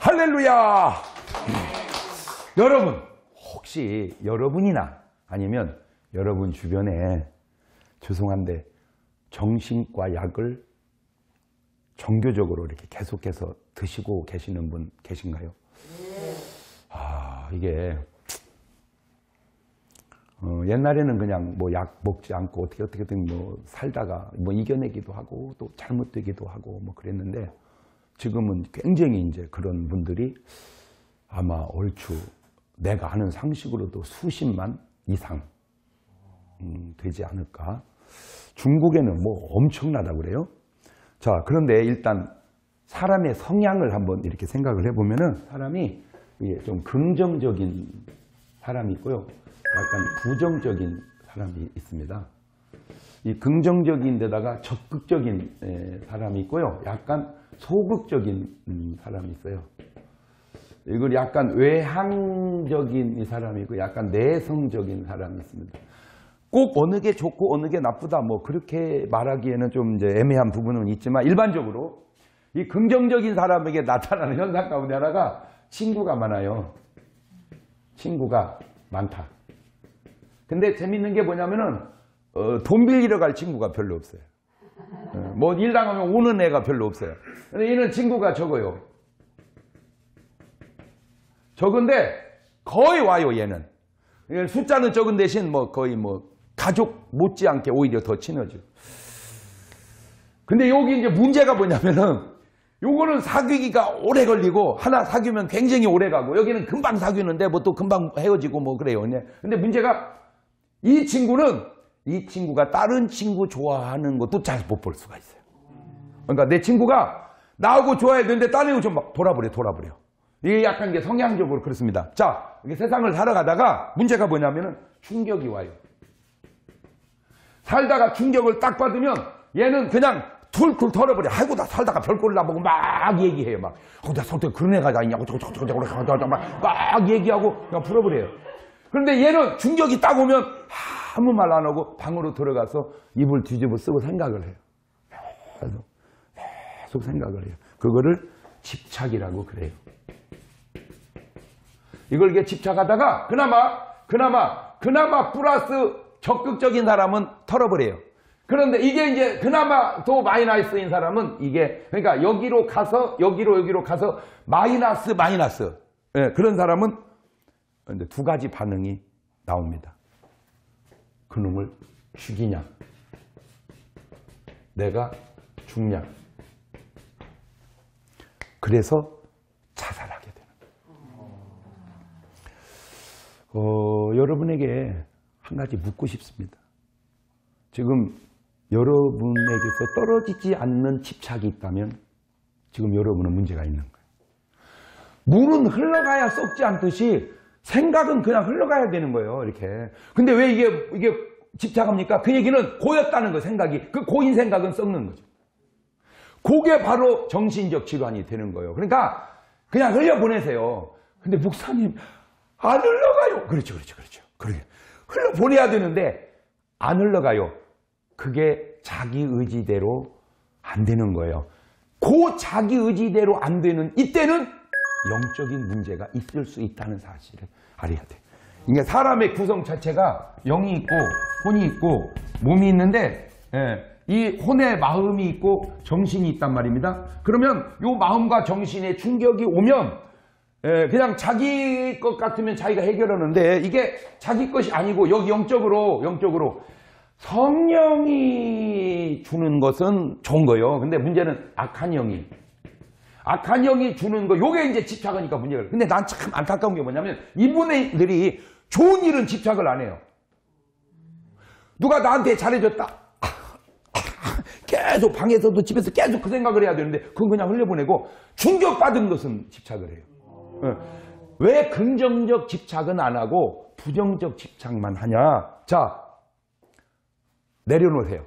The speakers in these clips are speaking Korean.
할렐루야! 여러분, 혹시 여러분이나 아니면 여러분 주변에 죄송한데 정신과 약을 정교적으로 이렇게 계속해서 드시고 계시는 분 계신가요? 이게 옛날에는 그냥 뭐 약 먹지 않고 어떻게든 뭐 살다가 뭐 이겨내기도 하고 또 잘못되기도 하고 뭐 그랬는데 지금은 굉장히 이제 그런 분들이 아마 얼추 내가 아는 상식으로도 수십만 이상 되지 않을까. 중국에는 뭐 엄청나다고 그래요. 자, 그런데 일단 사람의 성향을 한번 이렇게 생각을 해보면은 사람이 좀 긍정적인 사람이 있고요. 약간 부정적인 사람이 있습니다. 이 긍정적인 데다가 적극적인 사람이 있고요. 약간 소극적인 사람이 있어요. 이걸 약간 외향적인 사람이 있고 약간 내성적인 사람이 있습니다. 꼭 어느 게 좋고 어느 게 나쁘다 뭐 그렇게 말하기에는 좀 이제 애매한 부분은 있지만 일반적으로 이 긍정적인 사람에게 나타나는 현상 가운데 하나가 친구가 많아요. 친구가 많다. 근데 재밌는 게 뭐냐면은 돈 빌리러 갈 친구가 별로 없어요. 뭐 일 당하면 오는 애가 별로 없어요. 근데 얘는 친구가 적어요. 적은데 거의 와요, 얘는. 숫자는 적은 대신 뭐 거의 뭐 가족 못지않게 오히려 더 친해져. 근데 여기 이제 문제가 뭐냐면은 요거는 사귀기가 오래 걸리고 하나 사귀면 굉장히 오래 가고 여기는 금방 사귀는데 뭐 또 금방 헤어지고 뭐 그래요. 근데 문제가 이 친구가 다른 친구 좋아하는 것도 잘 못 볼 수가 있어요. 그러니까 내 친구가 나하고 좋아했는데 다른 애고 좀 막 돌아버려. 이게 약간 이게 성향적으로 그렇습니다. 자, 이게 세상을 살아가다가 문제가 뭐냐면은 충격이 와요. 살다가 충격을 딱 받으면 얘는 그냥 툴툴 털어버려. 아이고, 나 살다가 별꼴을 나보고 막 얘기해요. 막, 나 성격 그런 애가 다 있냐고, 막 얘기하고 그냥 풀어버려요. 그런데 얘는 충격이 딱 오면 아무 말 안 하고 방으로 들어가서 입을 뒤집어 쓰고 생각을 해요. 계속 생각을 해요. 그거를 집착이라고 그래요. 이걸 이게 집착하다가 그나마 플러스 적극적인 사람은 털어버려요. 그런데 이게 이제 그나마 더 마이너스인 사람은 이게 그러니까 여기로 가서 여기로 가서 마이너스 그런 사람은 이제 두 가지 반응이 나옵니다. 그놈을 죽이냐 내가 죽냐. 그래서 자살하게 되는 거예요. 여러분에게 한 가지 묻고 싶습니다. 지금 여러분에게서 떨어지지 않는 집착이 있다면 지금 여러분은 문제가 있는 거예요. 물은 흘러가야 썩지 않듯이 생각은 그냥 흘러가야 되는 거예요. 이렇게. 근데 왜 이게 집착합니까? 그 얘기는 고였다는 거 생각이. 그 고인 생각은 썩는 거죠. 그게 바로 정신적 질환이 되는 거예요. 그러니까 그냥 흘려보내세요. 근데 목사님 안 흘러가요. 그렇죠. 그러게. 흘려보내야 되는데 안 흘러가요. 그게 자기 의지대로 안 되는 거예요. 그 자기 의지대로 안 되는 이때는 영적인 문제가 있을 수 있다는 사실을 알아야 돼요. 그러니까 사람의 구성 자체가 영이 있고 혼이 있고 몸이 있는데 이 혼의 마음이 있고 정신이 있단 말입니다. 그러면 이 마음과 정신에 충격이 오면 그냥 자기 것 같으면 자기가 해결하는데 이게 자기 것이 아니고 여기 영적으로 성령이 주는 것은 좋은 거예요. 근데 문제는 악한 영이 주는 거, 요게 이제 집착하니까 문제가. 근데 난 참 안타까운 게 뭐냐면 이분들이 좋은 일은 집착을 안 해요. 누가 나한테 잘해줬다. 계속 방에서도 집에서 계속 그 생각을 해야 되는데 그건 그냥 흘려보내고 충격받은 것은 집착을 해요. 왜 긍정적 집착은 안 하고 부정적 집착만 하냐? 자, 내려놓으세요.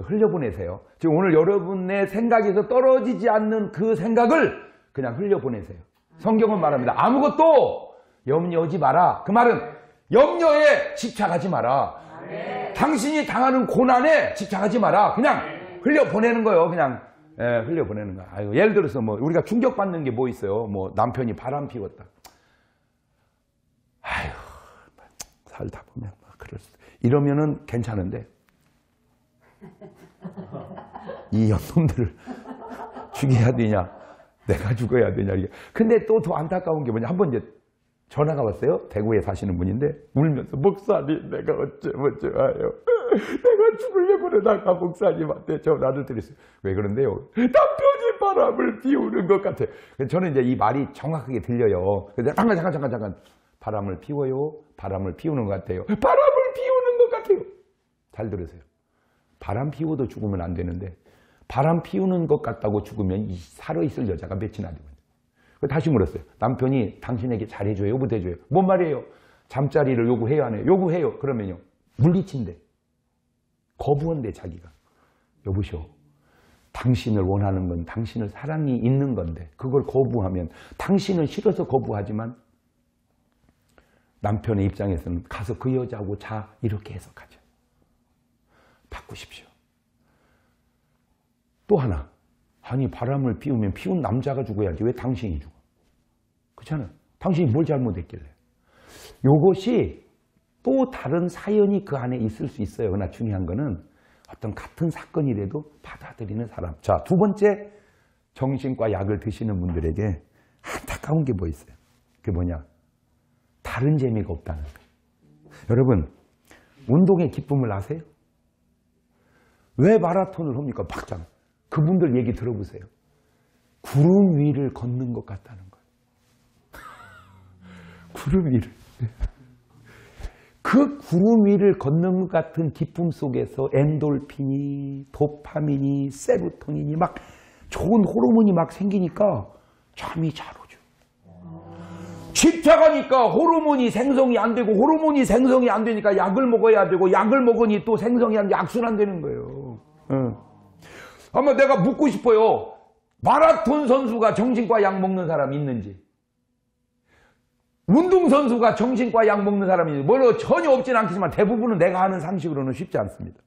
흘려보내세요. 지금 오늘 여러분의 생각에서 떨어지지 않는 그 생각을 그냥 흘려보내세요. 성경은 말합니다. 아무것도 염려하지 마라. 그 말은 염려에 집착하지 마라. 당신이 당하는 고난에 집착하지 마라. 그냥 흘려보내는 거예요. 그냥 예, 흘려보내는 거야. 아이고, 예를 들어서 뭐 우리가 충격받는 게 뭐 있어요? 뭐 남편이 바람 피웠다. 아유, 살다 보면 그럴 수. 이러면은 괜찮은데 이 연놈들을 죽여야 되냐, 내가 죽어야 되냐. 이게. 근데 또 더 안타까운 게 뭐냐? 한번 이제 전화가 왔어요. 대구에 사시는 분인데 울면서 목사님, 내가 어쩌아요. 내가 죽으려고 그러다가 목사님한테 전화를 드렸어요. 왜 그런데요? 남편이 바람을 피우는 것 같아요. 저는 이제 이 말이 정확하게 들려요. 근데 잠깐. 바람을 피워요. 바람을 피우는 것 같아요. 바람을 피우는 것 같아요. 잘 들으세요. 바람 피우도 죽으면 안 되는데 바람 피우는 것 같다고 죽으면 살아있을 여자가 몇이나 되거든요. 다시 물었어요. 남편이 당신에게 잘해줘요? 못해줘요? 뭔 말이에요? 잠자리를 요구해요? 안 해요? 요구해요. 그러면요. 물리친대. 거부한대 자기가. 여보시오. 당신을 원하는 건 당신을 사랑이 있는 건데 그걸 거부하면 당신은 싫어서 거부하지만 남편의 입장에서는 가서 그 여자하고 자 이렇게 해석하죠. 바꾸십시오. 또 하나. 아니 바람을 피우면 피운 남자가 죽어야지 왜 당신이 죽어? 그렇잖아요. 당신이 뭘 잘못했길래. 요것이 또 다른 사연이 그 안에 있을 수 있어요. 그러나 중요한 거는 어떤 같은 사건이라도 받아들이는 사람. 자, 두 번째 정신과 약을 드시는 분들에게 안타까운 게 뭐 있어요? 그게 뭐냐? 다른 재미가 없다는 거예요. 여러분, 운동의 기쁨을 아세요? 왜 마라톤을 합니까? 막장. 그분들 얘기 들어보세요. 구름 위를 걷는 것 같다는 거예요. 구름 위를. 그 구름 위를 걷는 것 같은 기쁨 속에서 엔돌핀이, 도파민이, 세로토닌이 막 좋은 호르몬이 막 생기니까 잠이 잘 오죠. 집착하니까 호르몬이 생성이 안 되고 호르몬이 생성이 안 되니까 약을 먹어야 되고 약을 먹으니 또 생성이 안 돼 악순환되는 거예요. 아마 내가 묻고 싶어요. 마라톤 선수가 정신과 약 먹는 사람이 있는지, 운동선수가 정신과 약 먹는 사람이 있는지, 뭐 전혀 없진 않겠지만 대부분은 내가 아는 상식으로는 쉽지 않습니다.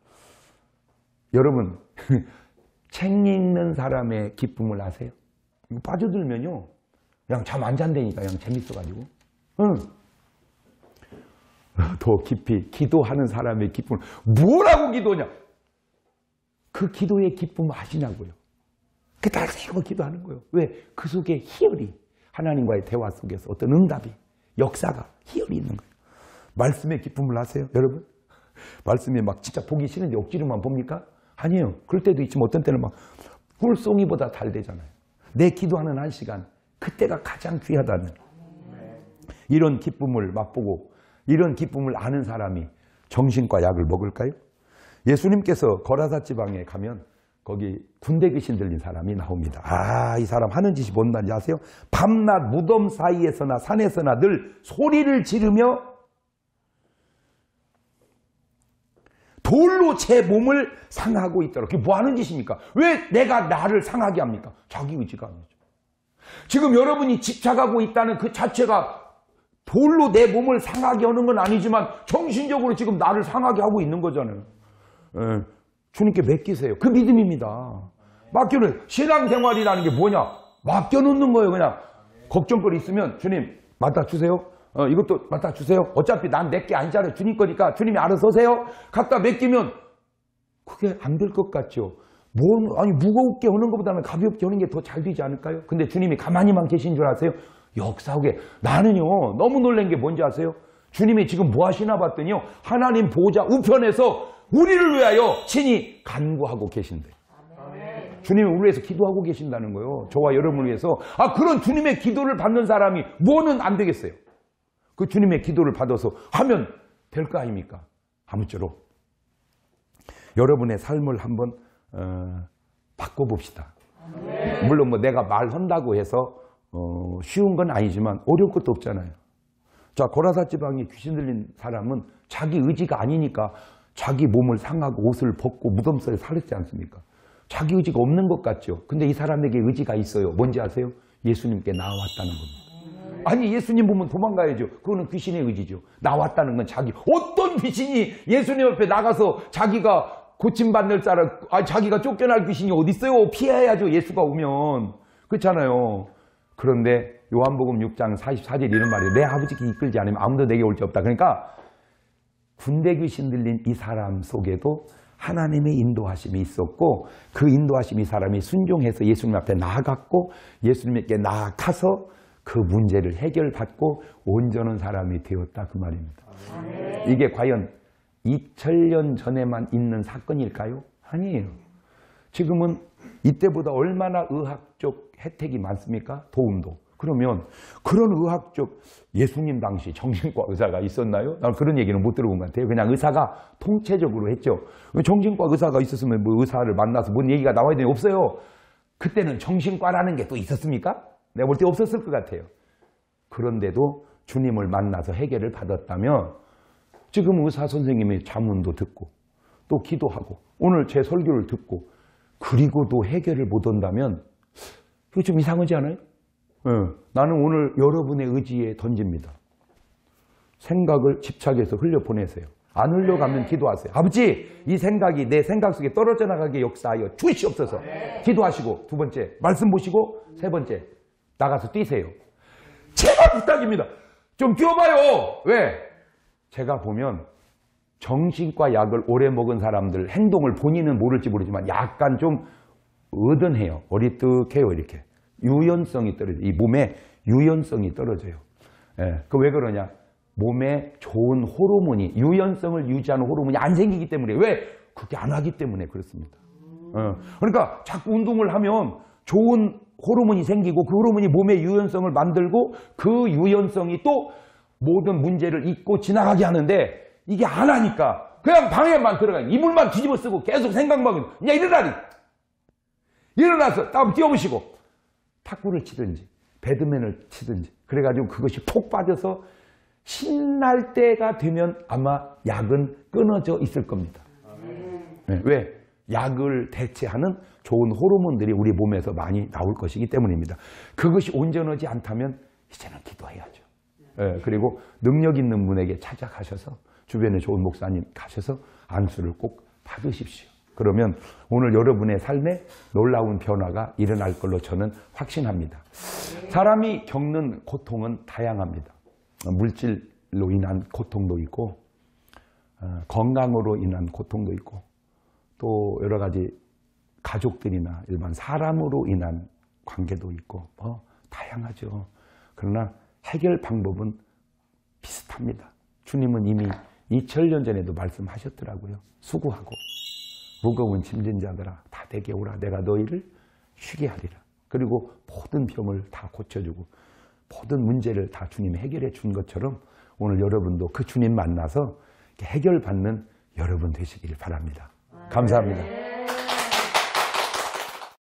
여러분, 책 읽는 사람의 기쁨을 아세요? 이거 빠져들면요. 그냥 잠 안 잔다니까 그냥 재밌어가지고. 더 깊이 기도하는 사람의 기쁨을 뭐라고 기도냐? 그 기도의 기쁨을 아시냐고요. 그 날 새고 기도하는 거예요. 왜? 그 속에 희열이, 하나님과의 대화 속에서 어떤 응답이, 역사가, 희열이 있는 거예요. 말씀의 기쁨을 아세요, 여러분? 말씀이 막 진짜 보기 싫은데 억지로만 봅니까? 아니에요. 그럴 때도 있지만 어떤 때는 막 꿀송이보다 달대잖아요. 내 기도하는 한 시간, 그때가 가장 귀하다는 이런 기쁨을 맛보고 이런 기쁨을 아는 사람이 정신과 약을 먹을까요? 예수님께서 거라사 지방에 가면 거기 군대 귀신 들린 사람이 나옵니다. 아, 이 사람 하는 짓이 뭔 말인지 아세요? 밤낮 무덤 사이에서나 산에서나 늘 소리를 지르며 돌로 제 몸을 상하고 있더라. 그게 뭐 하는 짓입니까? 왜 내가 나를 상하게 합니까? 자기 의지가 아니죠. 지금 여러분이 집착하고 있다는 그 자체가 돌로 내 몸을 상하게 하는 건 아니지만 정신적으로 지금 나를 상하게 하고 있는 거잖아요. 주님께 맡기세요. 그 믿음입니다. 맡겨는 신앙생활이라는 게 뭐냐? 맡겨놓는 거예요. 그냥 걱정거리 있으면 주님 맡아주세요. 이것도 맡아주세요. 어차피 난 내게 아니잖아요. 주님 거니까 주님이 알아서 하세요. 갖다 맡기면 그게 안 될 것 같죠. 아니 무겁게 하는 것보다는 가볍게 하는 게 더 잘 되지 않을까요? 근데 주님이 가만히만 계신 줄 아세요? 역사하게. 나는요 너무 놀란 게 뭔지 아세요? 주님이 지금 뭐 하시나 봤더니요 하나님 보좌 우편에서 우리를 위하여 친히 간구하고 계신대. 주님이 우리를 위해서 기도하고 계신다는 거예요. 저와 여러분을 위해서. 아, 그런 주님의 기도를 받는 사람이 뭐는 안 되겠어요? 그 주님의 기도를 받아서 하면 될 거 아닙니까? 아무쪼록 여러분의 삶을 한번 바꿔봅시다. 물론 뭐 내가 말한다고 해서 쉬운 건 아니지만 어려울 것도 없잖아요. 자, 고라사 지방에 귀신 들린 사람은 자기 의지가 아니니까 자기 몸을 상하고 옷을 벗고 무덤속에 살았지 않습니까? 자기 의지가 없는 것 같죠. 근데 이 사람에게 의지가 있어요. 뭔지 아세요? 예수님께 나왔다는 겁니다. 아니 예수님 보면 도망가야죠. 그거는 귀신의 의지죠. 나왔다는 건 자기. 어떤 귀신이 예수님 앞에 나가서 자기가 고침받을 사람, 자기가 쫓겨날 귀신이 어디 있어요? 피해야죠. 예수가 오면. 그렇잖아요. 그런데 요한복음 6장 44절 이런 말이에요. 내 아버지께 이끌지 않으면 아무도 내게 올 수 없다. 그러니까 군대 귀신 들린 이 사람 속에도 하나님의 인도하심이 있었고 그 인도하심이 사람이 순종해서 예수님 앞에 나아갔고 예수님께 나아가서 그 문제를 해결받고 온전한 사람이 되었다 그 말입니다. 이게 과연 2000년 전에만 있는 사건일까요? 아니에요. 지금은 이때보다 얼마나 의학적 혜택이 많습니까? 도움도. 그러면 그런 의학적 예수님 당시 정신과 의사가 있었나요? 난 그런 얘기는 못 들어본 것 같아요. 그냥 의사가 통째적으로 했죠. 정신과 의사가 있었으면 뭐 의사를 만나서 뭔 얘기가 나와야 되냐? 없어요. 그때는 정신과라는 게 또 있었습니까? 내가 볼 때 없었을 것 같아요. 그런데도 주님을 만나서 해결을 받았다면 지금 의사 선생님의 자문도 듣고 또 기도하고 오늘 제 설교를 듣고 그리고도 해결을 못 온다면 이거 좀 이상하지 않아요? 나는 오늘 여러분의 의지에 던집니다. 생각을 집착해서 흘려보내세요. 안 흘려가면 기도하세요. 아버지, 이 생각이 내 생각 속에 떨어져 나가게 역사하여 주시옵소서. 기도하시고 두 번째, 말씀 보시고 세 번째, 나가서 뛰세요. 제발 부탁입니다. 좀 뛰어봐요. 왜? 제가 보면 정신과 약을 오래 먹은 사람들 행동을 본인은 모를지 모르지만 약간 좀 어든해요. 어리뜩해요. 이렇게. 유연성이 떨어져요. 이 몸에 유연성이 떨어져요. 예, 그 왜 그러냐? 몸에 좋은 호르몬이, 유연성을 유지하는 호르몬이 안 생기기 때문에. 왜? 그게 안 하기 때문에 그렇습니다. 그러니까 자꾸 운동을 하면 좋은 호르몬이 생기고 그 호르몬이 몸의 유연성을 만들고 그 유연성이 또 모든 문제를 잊고 지나가게 하는데 이게 안 하니까 그냥 방에만 들어가 이불만 뒤집어 쓰고 계속 생각만 그냥 일어나니 일어나서 땀 뛰어보시고 탁구를 치든지 배드민을 치든지 그래가지고 그것이 푹 빠져서 신날 때가 되면 아마 약은 끊어져 있을 겁니다. 네, 왜? 약을 대체하는 좋은 호르몬들이 우리 몸에서 많이 나올 것이기 때문입니다. 그것이 온전하지 않다면 이제는 기도해야죠. 네, 그리고 능력 있는 분에게 찾아가셔서 주변에 좋은 목사님 가셔서 안수를 꼭 받으십시오. 그러면 오늘 여러분의 삶에 놀라운 변화가 일어날 걸로 저는 확신합니다. 사람이 겪는 고통은 다양합니다. 물질로 인한 고통도 있고 건강으로 인한 고통도 있고 또 여러 가지 가족들이나 일반 사람으로 인한 관계도 있고 다양하죠. 그러나 해결 방법은 비슷합니다. 주님은 이미 2000년 전에도 말씀하셨더라고요. 수고하고 무거운 짐진 자들아 다 내게 오라. 내가 너희를 쉬게 하리라. 그리고 모든 병을 다 고쳐주고 모든 문제를 다 주님이 해결해 준 것처럼 오늘 여러분도 그 주님 만나서 해결받는 여러분 되시길 바랍니다. 감사합니다.